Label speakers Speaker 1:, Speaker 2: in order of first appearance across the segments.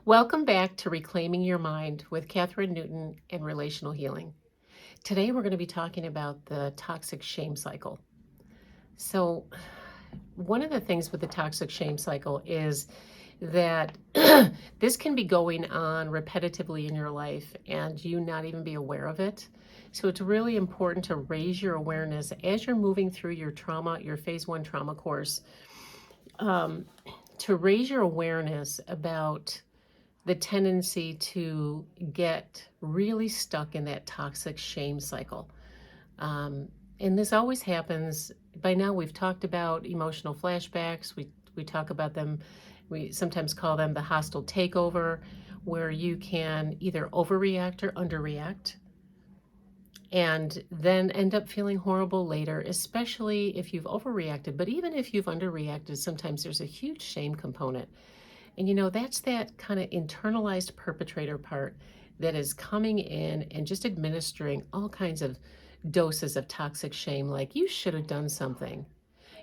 Speaker 1: Welcome back to Reclaiming Your Mind with Catherine Newton and Relational Healing. Today we're going to be talking about the toxic shame cycle. So, one of the things with the toxic shame cycle is that this can be going on repetitively in your life and you not even be aware of it. So, it's really important to raise your awareness as you're moving through your trauma, your phase one trauma course, to raise your awareness about the tendency to get really stuck in that toxic shame cycle. And this always happens. By now, we've talked about emotional flashbacks. We talk about them. We sometimes call them the hostile takeover, where you can either overreact or underreact and then end up feeling horrible later, especially if you've overreacted. But even if you've underreacted, sometimes there's a huge shame component. And that's that kind of internalized perpetrator part that is coming in and just administering all kinds of doses of toxic shame, like you should have done something.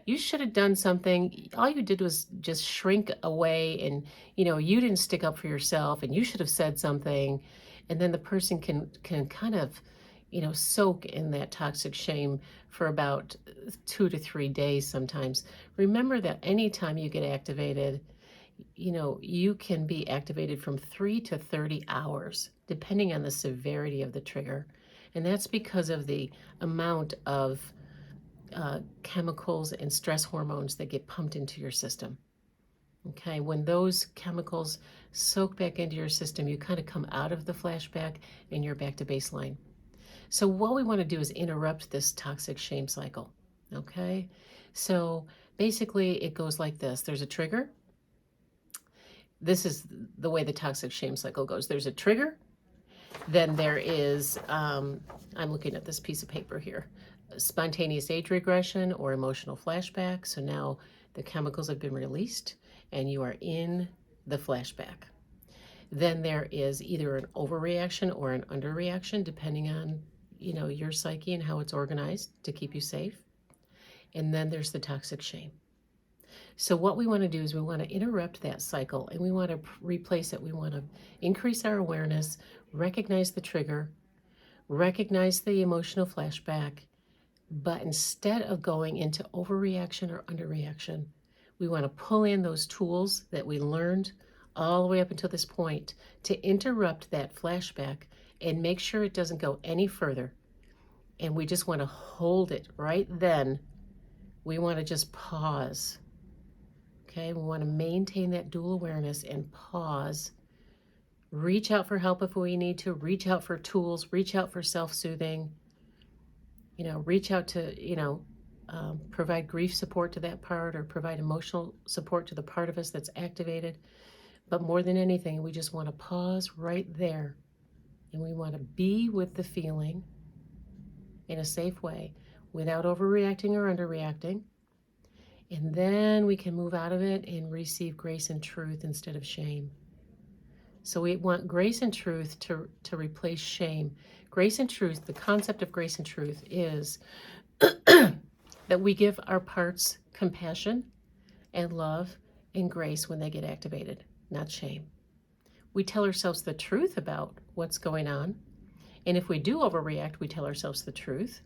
Speaker 1: You should have done something. All you did was just shrink away and you didn't stick up for yourself and you should have said something. And then the person can kind of soak in that toxic shame for about 2 to 3 days sometimes. Remember that anytime you get activated, you can be activated from 3 to 30 hours, depending on the severity of the trigger. And that's because of the amount of chemicals and stress hormones that get pumped into your system. Okay, when those chemicals soak back into your system, you kind of come out of the flashback and you're back to baseline. So what we want to do is interrupt this toxic shame cycle. Okay, so basically it goes like this. There's a trigger. This is the way the toxic shame cycle goes. There's a trigger. Then there is, I'm looking at this piece of paper here, spontaneous age regression or emotional flashback. So now the chemicals have been released and you are in the flashback. Then there is either an overreaction or an underreaction, depending on, your psyche and how it's organized to keep you safe. And then there's the toxic shame. So what we want to do is we want to interrupt that cycle and we want to replace it. We want to increase our awareness, recognize the trigger, recognize the emotional flashback, but instead of going into overreaction or underreaction, we want to pull in those tools that we learned all the way up until this point to interrupt that flashback and make sure it doesn't go any further. And we just want to hold it right then. We want to just pause. Okay, we want to maintain that dual awareness and pause. Reach out for help if we need to, reach out for tools, reach out for self-soothing, reach out to, provide grief support to that part or provide emotional support to the part of us that's activated. But more than anything, we just want to pause right there and we want to be with the feeling in a safe way without overreacting or underreacting. And then we can move out of it and receive grace and truth instead of shame. So we want grace and truth to replace shame. Grace and truth, the concept of grace and truth is that we give our parts compassion and love and grace when they get activated, not shame. We tell ourselves the truth about what's going on. And if we do overreact, we tell ourselves the truth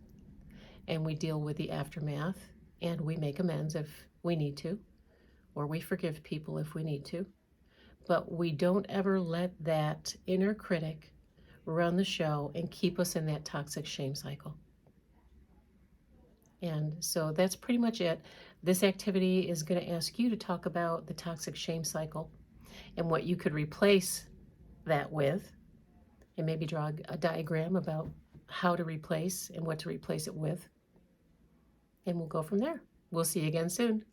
Speaker 1: and we deal with the aftermath and we make amends if we need to, or we forgive people if we need to. But we don't ever let that inner critic run the show and keep us in that toxic shame cycle. And so that's pretty much it. This activity is going to ask you to talk about the toxic shame cycle and what you could replace that with, and maybe draw a diagram about how to replace and what to replace it with. And we'll go from there. We'll see you again soon.